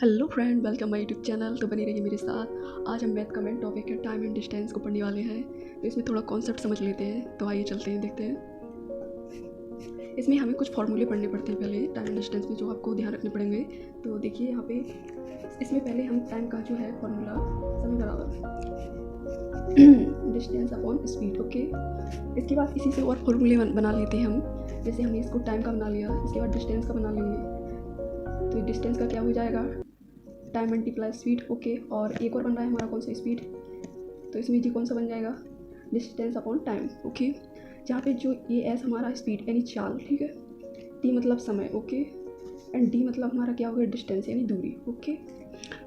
Hello friend, welcome my YouTube channel. तो बनी रहिए मेरे साथ। आज हम मैथ का मेन टॉपिक है टाइम एंड डिस्टेंस को पढ़ने वाले हैं। तो इसमें थोड़ा कॉन्सेप्ट समझ लेते हैं। तो आइए चलते हैं, देखते हैं। इसमें हमें कुछ फार्मूले पढ़ने पड़ते हैं पहले टाइम एंड डिस्टेंस में, जो आपको ध्यान रखने पड़ेंगे। तो देखिए यहाँ पे इसमें पहले हम टाइम का जो है फार्मूला समय बराबर डिस्टेंस अपॉन स्पीड। ओके, इसके बाद इसी से और फार्मूले बना लेते हैं हम। जैसे हमने इसको टाइम का बना लिया, इसके बाद डिस्टेंस का बना लेंगे। तो डिस्टेंस का क्या हो जाएगा, टाइम मल्टीप्लाई स्पीड। ओके, और एक और बन रहा है हमारा कौन सा, स्पीड। तो इसमें जी कौन सा बन जाएगा, डिस्टेंस अपॉन टाइम। ओके, जहाँ पे जो ए एस हमारा स्पीड यानी चाल, ठीक है। टी मतलब समय, ओके। एंड डी मतलब हमारा क्या हो गया, डिस्टेंस यानी दूरी। ओके,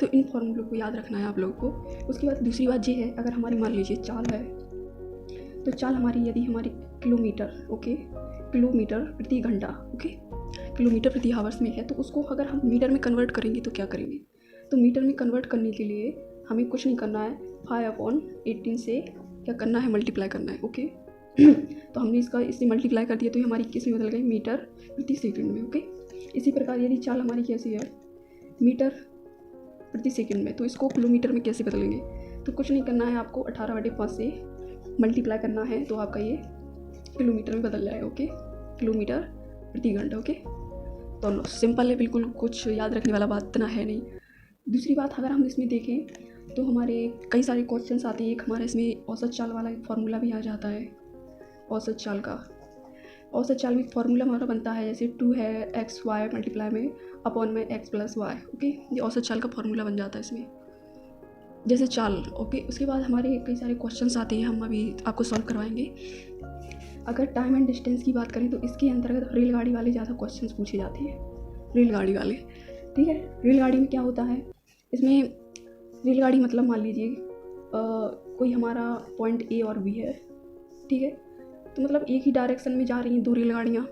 तो इन फॉर्मूलों को याद रखना है आप लोगों को। उसके बाद दूसरी बात ये है, अगर हमारी मान लीजिए चाल है, तो चाल हमारी यदि हमारी किलोमीटर, ओके, किलोमीटर प्रति घंटा, ओके, किलोमीटर प्रति आवर्स में है, तो उसको अगर हम मीटर में कन्वर्ट करेंगे तो क्या करेंगे। तो मीटर में कन्वर्ट करने के लिए हमें कुछ नहीं करना है, 5/18 से क्या करना है, मल्टीप्लाई करना है। ओके तो हमने इससे मल्टीप्लाई कर दिया, तो ये हमारी किस में बदल गई, मीटर प्रति सेकंड में। ओके, इसी प्रकार यदि चाल हमारी कैसी है, मीटर प्रति सेकंड में, तो इसको किलोमीटर में कैसे बदलेंगे। तो कुछ नहीं करना है, आपको 18/5 से मल्टीप्लाई करना है, तो आपका ये किलोमीटर में बदल जाएगा। ओके, किलोमीटर प्रति घंटा। ओके, तो सिंपल है बिल्कुल, कुछ याद रखने वाला बात इतना है नहीं। दूसरी बात, अगर हम इसमें देखें तो हमारे कई सारे क्वेश्चंस आते हैं। एक हमारे इसमें औसत चाल वाला एक फार्मूला भी आ जाता है। औसत चाल में फार्मूला हमारा बनता है, जैसे 2 है एक्स वाई मल्टीप्लाई में अपॉन में एक्स प्लस वाई। ओके, ये औसत चाल का फार्मूला बन जाता है इसमें, जैसे चाल। ओके, उसके बाद हमारे कई सारे क्वेश्चंस आते हैं, हम अभी आपको सॉल्व करवाएंगे। अगर टाइम एंड डिस्टेंस की बात करें तो इसके अंतर्गत रेलगाड़ी वाले ज़्यादा क्वेश्चंस पूछे जाते हैं, रेलगाड़ी वाले। ठीक है, रेलगाड़ी में क्या होता है, इसमें रेलगाड़ी मतलब मान लीजिए कोई हमारा पॉइंट ए और बी है, ठीक है। तो मतलब एक ही डायरेक्शन में जा रही हैं दो रेलगाड़ियाँ,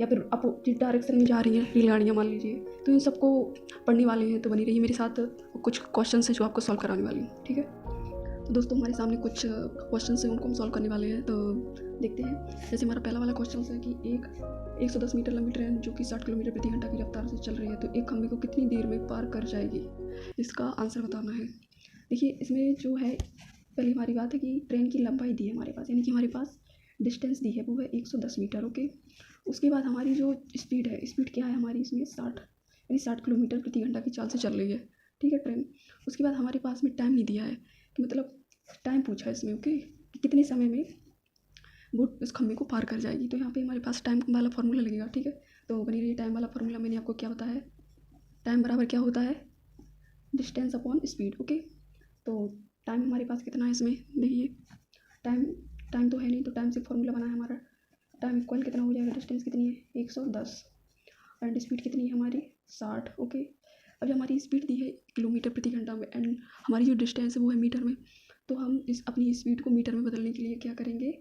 या फिर अपोजिट डायरेक्शन में जा रही हैं रेलगाड़ियाँ मान लीजिए। तो इन सबको पढ़ने वाले हैं, तो बनी रहिए मेरे साथ। कुछ क्वेश्चन है जो आपको सॉल्व कराने वाली हूँ, ठीक है। तो दोस्तों हमारे सामने कुछ क्वेश्चन है, उनको हम सॉल्व करने वाले हैं। तो देखते हैं। जैसे हमारा पहला वाला क्वेश्चन है कि एक 110 मीटर लंबी ट्रेन जो कि 60 किलोमीटर प्रति घंटा की रफ्तार से चल रही है, तो एक खंभे को कितनी देर में पार कर जाएगी, इसका आंसर बताना है। देखिए इसमें जो है, पहली हमारी बात है कि ट्रेन की लंबाई दी है हमारे पास, यानी कि हमारे पास डिस्टेंस दी है, वो है 110 मीटर। ओके, उसके बाद हमारी जो स्पीड है, स्पीड क्या है हमारी इसमें 60, यानी 60 किलोमीटर प्रति घंटा की चाल से चल रही है, ठीक है, ट्रेन। उसके बाद हमारे पास में टाइम नहीं दिया है, कि मतलब टाइम पूछा है इसमें, ओके, कि कितने समय में वो इस खंभे को पार कर जाएगी। तो यहाँ पे हमारे पास टाइम वाला फार्मूला लगेगा, ठीक है। तो बनी रही टाइम वाला फार्मूला, मैंने आपको क्या बताया है, टाइम बराबर क्या होता है, डिस्टेंस अपॉन स्पीड। ओके, तो टाइम हमारे पास कितना है इसमें, देखिए टाइम तो है नहीं, तो टाइम से फार्मूला बना है हमारा, टाइम इक्वल कितना हो जाएगा, डिस्टेंस कितनी है 110, एंड स्पीड कितनी है हमारी 60। ओके, अब जो हमारी स्पीड दी है किलोमीटर प्रति घंटा में, एंड हमारी जो डिस्टेंस है वो है मीटर में, तो हम इस अपनी स्पीड को मीटर में बदलने के लिए क्या करेंगे,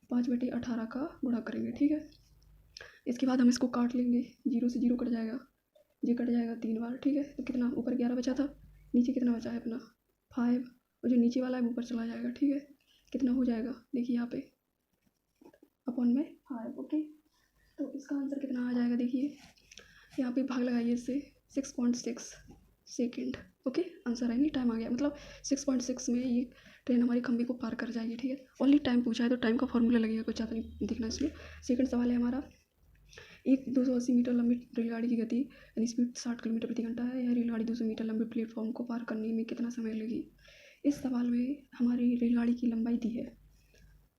5/18 का गुणा करेंगे, ठीक है। इसके बाद हम इसको काट लेंगे, 0 से 0 कट जाएगा, ये कट जाएगा 3 बार, ठीक है। तो कितना, ऊपर 11 बचा था, नीचे कितना बचा है अपना 5, और जो नीचे वाला है वो ऊपर चला जाएगा, ठीक है। कितना हो जाएगा, देखिए यहाँ पे अपॉन में 5। ओके, तो इसका आंसर कितना आ जाएगा, देखिए यहाँ पे भाग लगाइए इससे, 6.6 सेकेंड। ओके, आंसर है, नहीं टाइम आ गया, मतलब 6.6 में ये ट्रेन हमारी खंभे को पार कर जाएगी, ठीक है। ओनली टाइम पूछा है, तो टाइम का फॉर्मूला लगेगा, कुछ ज़्यादा नहीं दिखना इसमें। सेकंड सवाल है हमारा, एक 280 मीटर लंबी रेलगाड़ी की गति यानी स्पीड 60 किलोमीटर प्रति घंटा है, यह रेलगाड़ी 200 मीटर लंबे प्लेटफॉर्म को पार करने में कितना समय लगेगी। इस सवाल में हमारी रेलगाड़ी की लंबाई दी है,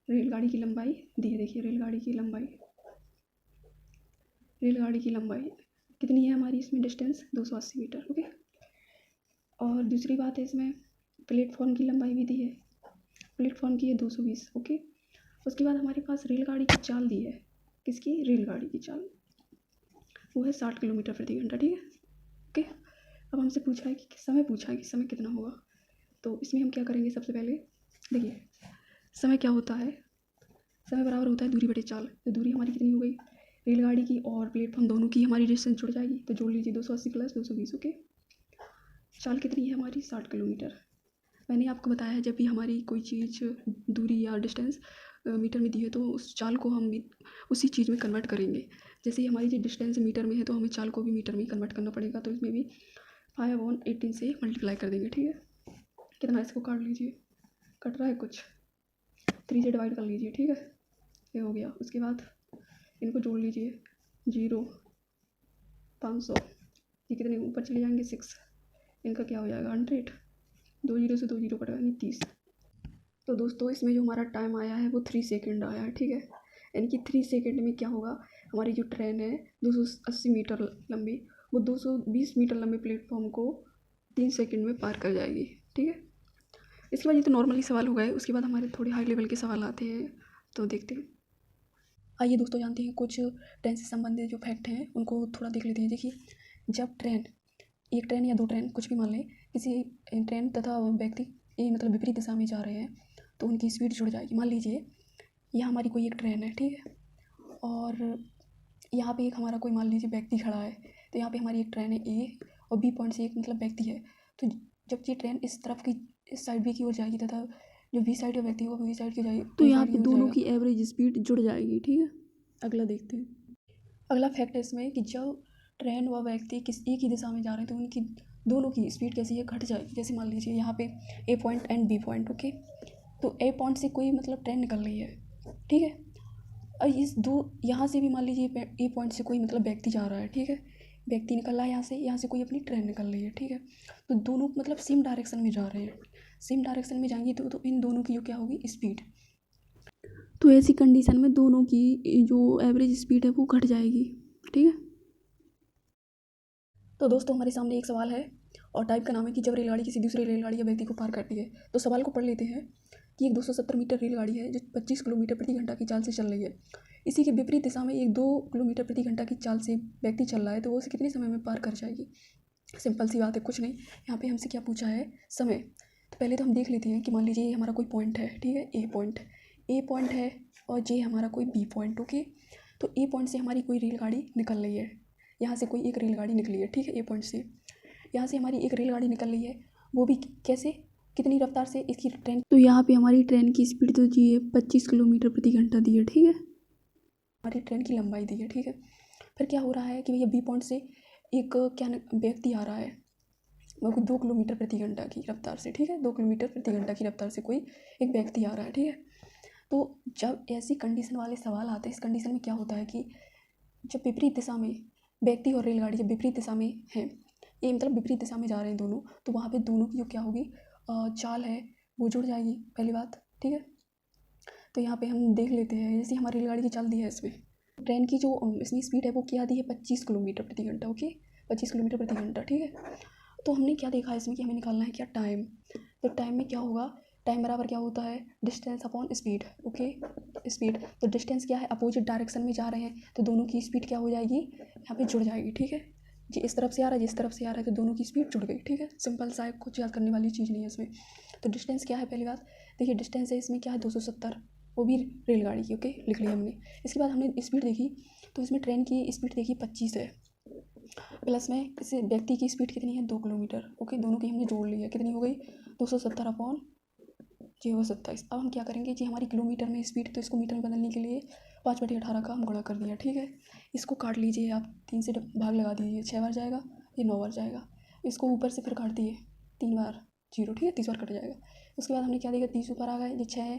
देखिए रेलगाड़ी की लंबाई कितनी है हमारी, इसमें डिस्टेंस 280 मीटर। ओके, और दूसरी बात है इसमें प्लेटफॉर्म की लंबाई भी दी है, प्लेटफॉर्म की है 220। ओके, उसके बाद हमारे पास रेलगाड़ी की चाल दी है, किसकी, रेलगाड़ी की चाल, वो है 60 किलोमीटर प्रति घंटा, ठीक है। ओके, अब हमसे पूछा है कि समय कितना होगा। तो इसमें हम क्या करेंगे, सबसे पहले देखिए समय क्या होता है, समय बराबर होता है दूरी बटे चाल। तो दूरी हमारी कितनी हो गई, रेलगाड़ी की और प्लेटफॉर्म दोनों की हमारी डिस्टेंस जुड़ जाएगी, तो जोड़ लीजिए 280 + 220। ओके, चाल कितनी है हमारी 60 किलोमीटर। मैंने आपको बताया है, जब भी हमारी कोई चीज़ दूरी या डिस्टेंस मीटर में दी है, तो उस चाल को हम उसी चीज़ में कन्वर्ट करेंगे। जैसे ही हमारी जो डिस्टेंस मीटर में है, तो हमें चाल को भी मीटर में ही कन्वर्ट करना पड़ेगा। तो इसमें भी 5/18 से मल्टीप्लाई कर देंगे, ठीक है। कितना, इसको काट लीजिए, कट रहा है कुछ, 3 से डिवाइड कर लीजिए, ठीक है, ये हो गया। उसके बाद इनको जोड़ लीजिए, 0, 500, ये कितने ऊपर चले जाएंगे, 6, इनका क्या हो जाएगा, 100, 2 0 से 2 0 कट यानी 30। तो दोस्तों इसमें जो हमारा टाइम आया है वो 3 सेकेंड आया है, ठीक है। यानी कि 3 सेकेंड में क्या होगा, हमारी जो ट्रेन है 280 मीटर लंबी, वो 220 मीटर लंबे प्लेटफॉर्म को 3 सेकेंड में पार कर जाएगी, ठीक है। इसके बाद ये तो नॉर्मली सवाल हो गए, उसके बाद हमारे थोड़े हाई लेवल के सवाल आते हैं, तो देखते हैं। आइए दोस्तों जानते हैं कुछ ट्रेन से संबंधित जो फैक्ट हैं उनको थोड़ा देख लेते हैं। देखिए, जब ट्रेन, एक ट्रेन या 2 ट्रेन कुछ भी मान लें, किसी ट्रेन तथा व्यक्ति ये मतलब विपरीत दिशा में जा रहे हैं तो उनकी स्पीड जुड़ जाएगी। मान लीजिए यह हमारी कोई एक ट्रेन है, ठीक है, और यहाँ पे एक हमारा कोई मान लीजिए व्यक्ति खड़ा है, तो यहाँ पे हमारी एक ट्रेन है ए और बी पॉइंट से एक मतलब व्यक्ति है। तो जब ये ट्रेन इस तरफ की, इस साइड बी की ओर जाएगी तथा जो बी साइड का व्यक्ति होगा वो बी साइड की जाएगी, तो यहाँ पे दोनों की एवरेज स्पीड जुड़ जाएगी, ठीक है। अगला देखते हैं। अगला फैक्ट है इसमें कि जब ट्रेन व व्यक्ति किस एक ही दिशा में जा रहे हैं तो उनकी दोनों की स्पीड कैसी है, घट जाएगी। जैसे मान लीजिए यहाँ पे A point and B point, okay, तो ए पॉइंट से कोई मतलब ट्रेन निकल रही है, ठीक है, और इस दो यहाँ से भी मान लीजिए ए पॉइंट से कोई मतलब व्यक्ति जा रहा है, ठीक है, व्यक्ति निकल रहा है यहाँ से कोई अपनी ट्रेन निकल रही है, ठीक है, तो दोनों मतलब सेम डायरेक्शन में जा रहे हैं, सेम डायरेक्शन में जाएंगे तो इन दोनों की जो क्या होगी, स्पीड। तो ऐसी कंडीशन में दोनों की जो एवरेज स्पीड है वो घट जाएगी, ठीक है। तो दोस्तों हमारे सामने एक सवाल है और टाइप का नाम है कि जब रेलगाड़ी किसी दूसरी रेलगाड़ी या व्यक्ति को पार करती है। तो सवाल को पढ़ लेते हैं कि एक 270 मीटर रेलगाड़ी है जो 25 किलोमीटर प्रति घंटा की चाल से चल रही है। इसी के विपरीत दिशा में एक 2 किलोमीटर प्रति घंटा की चाल से व्यक्ति चल रहा है, तो वो उसे कितने समय में पार कर जाएगी। सिंपल सी बात है, कुछ नहीं। यहाँ पे हमसे क्या पूछा है, समय। तो पहले तो हम देख लेते हैं कि मान लीजिए ये हमारा कोई पॉइंट है, ठीक है, ए पॉइंट है और ये हमारा कोई बी पॉइंट, ओके। तो ए पॉइंट से हमारी कोई रेलगाड़ी निकल रही है, यहाँ से कोई एक रेलगाड़ी निकली है, ठीक है, ए पॉइंट से यहाँ से हमारी एक रेलगाड़ी निकल रही है, वो भी कैसे, कितनी रफ्तार से, इसकी ट्रेन। तो यहाँ पे हमारी ट्रेन की स्पीड तो दी है 25 किलोमीटर प्रति घंटा दी है, ठीक है, हमारी ट्रेन की लंबाई दी है, ठीक है। फिर क्या हो रहा है कि भैया बी पॉइंट से एक क्या व्यक्ति आ रहा है, वो 2 किलोमीटर प्रति घंटा की रफ्तार से, ठीक है, 2 किलोमीटर प्रति घंटा की रफ्तार से कोई एक व्यक्ति आ रहा है, ठीक है। तो जब ऐसी कंडीशन वाले सवाल आते हैं, इस कंडीशन में क्या होता है कि जब विपरीत दिशा में व्यक्ति और रेलगाड़ी जब विपरीत दिशा में हैं, ये मतलब विपरीत दिशा में जा रहे हैं दोनों, तो वहाँ पे दोनों की जो क्या होगी, चाल है वो जुड़ जाएगी, पहली बात, ठीक है। तो यहाँ पे हम देख लेते हैं, जैसे हमारी रेलगाड़ी की चाल दी है, इसमें ट्रेन की जो इसमें स्पीड है वो क्या दी है, 25 किलोमीटर प्रति घंटा, ओके, 25 किलोमीटर प्रति घंटा, ठीक है। तो हमने क्या देखा है इसमें कि हमें निकालना है क्या, टाइम। तो टाइम में क्या होगा, टाइम बराबर क्या होता है, distance upon speed, okay, speed. तो डिस्टेंस क्या है, अपोजिट डायरेक्शन में जा रहे हैं तो दोनों की स्पीड क्या हो जाएगी, यहाँ पे जुड़ जाएगी, ठीक है। जी इस तरफ से आ रहा है, जिस तरफ से आ रहा है, तो दोनों की स्पीड जुड़ गई, ठीक है। सिंपल सा है, कुछ याद करने वाली चीज़ नहीं है इसमें। तो डिस्टेंस क्या है, पहली बात देखिए, डिस्टेंस है इसमें क्या है, 270, वो भी रेलगाड़ी की, ओके, लिख लिया हमने। इसके बाद हमने स्पीड देखी, तो इसमें ट्रेन की स्पीड देखी 25 है, प्लस में इस व्यक्ति की स्पीड कितनी है, 2 किलोमीटर, ओके, दोनों की हमने जोड़ ली है, कितनी हो गई, 270 अपॉन 027। अब हम क्या करेंगे जी, हमारी किलोमीटर में स्पीड, तो इसको मीटर में बदलने के लिए 5/18 का हम गुणा कर दिया, ठीक है। इसको काट लीजिए आप, 3 से भाग लगा दीजिए, 6 बार जाएगा, ये 9 बार जाएगा। इसको ऊपर से फिर काट दिए 3 बार 0, ठीक है, 30 बार कट जाएगा। उसके बाद हमने क्या देखा, 30 ऊपर आ गए, ये 6 है,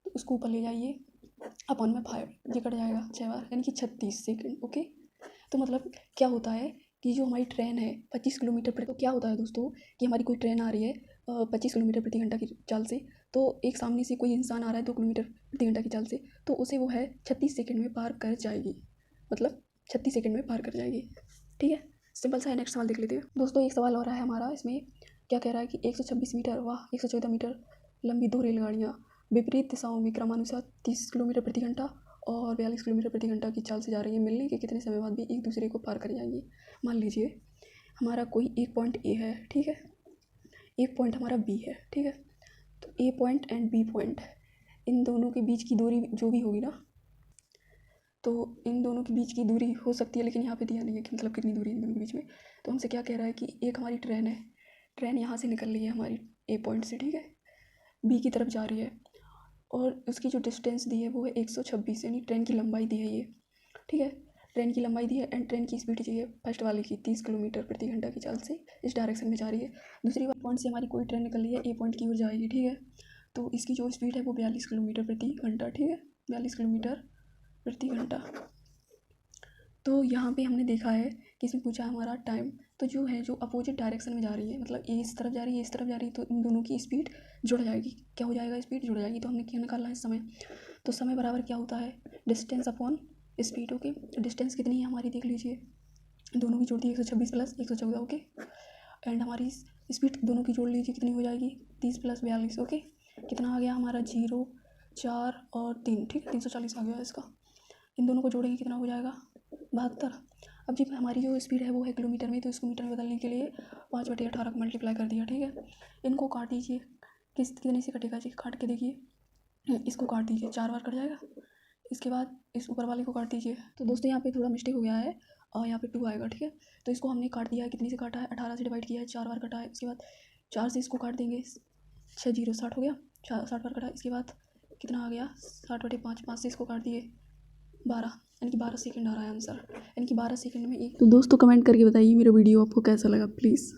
तो उसको ऊपर ले जाइए, अपॉन में 5, ये कट जाएगा 6 बार, यानी कि 36 सेकेंड, ओके। तो मतलब क्या होता है कि जो हमारी ट्रेन है 25 किलोमीटर प्रति, तो क्या होता है दोस्तों कि हमारी कोई ट्रेन आ रही है 25 किलोमीटर प्रति घंटा की चाल से, तो एक सामने से कोई इंसान आ रहा है 2 किलोमीटर प्रति घंटा की चाल से, तो उसे वो है 36 सेकंड में पार कर जाएगी, मतलब 36 सेकंड में पार कर जाएगी, ठीक है। सिंपल सा है। नेक्स्ट सवाल देख लेते हैं दोस्तों। एक सवाल हो रहा है हमारा, इसमें क्या कह रहा है कि 126 मीटर व 114 मीटर लंबी 2 रेलगाड़ियाँ विपरीत दिशाओं में क्रमानुसार 30 किलोमीटर प्रति घंटा और 42 किलोमीटर प्रति घंटा की चाल से जा रही है, मिलने के कितने समय बाद भी एक दूसरे को पार कर जाएंगी। मान लीजिए हमारा कोई एक पॉइंट ए है, ठीक है, एक पॉइंट हमारा बी है, ठीक है। तो A point and B point, इन दोनों के बीच की दूरी जो भी होगी ना, तो इन दोनों के बीच की दूरी हो सकती है, लेकिन यहाँ पे दिया नहीं है कि मतलब कितनी दूरी है इन दोनों के बीच में। तो हमसे क्या कह रहा है कि एक हमारी ट्रेन है, ट्रेन यहाँ से निकल रही है हमारी ए पॉइंट से, ठीक है, बी की तरफ जा रही है, और उसकी जो डिस्टेंस दी है वो है 126, यानी ट्रेन की लंबाई दी है ये, ठीक है। ट्रेन की लंबाई दी है एंड ट्रेन की स्पीड चाहिए फर्स्ट वाले की 30 किलोमीटर प्रति घंटा की चाल से इस डायरेक्शन में जा रही है। दूसरी बात, पॉइंट से हमारी कोई ट्रेन निकल रही है ए पॉइंट की ओर जाएगी, ठीक है। तो इसकी जो स्पीड है वो 42 किलोमीटर प्रति घंटा, ठीक है, 42 किलोमीटर प्रति घंटा। तो यहाँ पे हमने देखा है कि इसमें पूछा हमारा टाइम, तो जो है जो अपोजिट डायरेक्शन में जा रही है, मतलब ए इस तरफ जा रही है, इस तरफ जा रही है, तो इन दोनों की स्पीड जुड़ जाएगी। क्या हो जाएगा? स्पीड जुड़ जाएगी। तो हमने क्या निकालना है? समय। तो समय बराबर क्या होता है? Distance upon speed. Okay, distance कितनी है हमारी देख लीजिए, दोनों की जोड़ दी 126 प्लस 114। ओके, एंड हमारी स्पीड दोनों की जोड़ लीजिए कितनी हो जाएगी? 30 प्लस 42। ओके, कितना आ गया हमारा? 0, 4 और 3, ठीक है, 340 आ गया इसका। इन दोनों को जोड़ेंगे कितना हो जाएगा? 72। अब जी हमारी जो स्पीड है वो है किलोमीटर में, तो इसको मीटर में बदलने के लिए 5/18 को मल्टीप्लाई कर दिया, ठीक है। इनको काट दीजिए, कितने से कटेगा जी? काट के देखिए, इसको काट दीजिए, 4 बार कट जाएगा। इसके बाद इस ऊपर वाले को काट दीजिए। तो दोस्तों यहाँ पे थोड़ा मिस्टेक हो गया है और यहाँ पे 2 आएगा, ठीक है। तो इसको हमने काट दिया है, कितनी से काटा है? 18 से डिवाइड किया है, 4 बार कटा है। इसके बाद 4 से इसको काट देंगे, 6 0 60 हो गया, 60 बार कटा। इसके बाद कितना आ गया? 60/5, 5 से इसको काट दिए 12, यानी कि 12 सेकंड आ रहा है आंसर, यानी कि 12 सेकंड में एक। तो दोस्तों कमेंट करके बताइए मेरा वीडियो आपको कैसा लगा प्लीज़।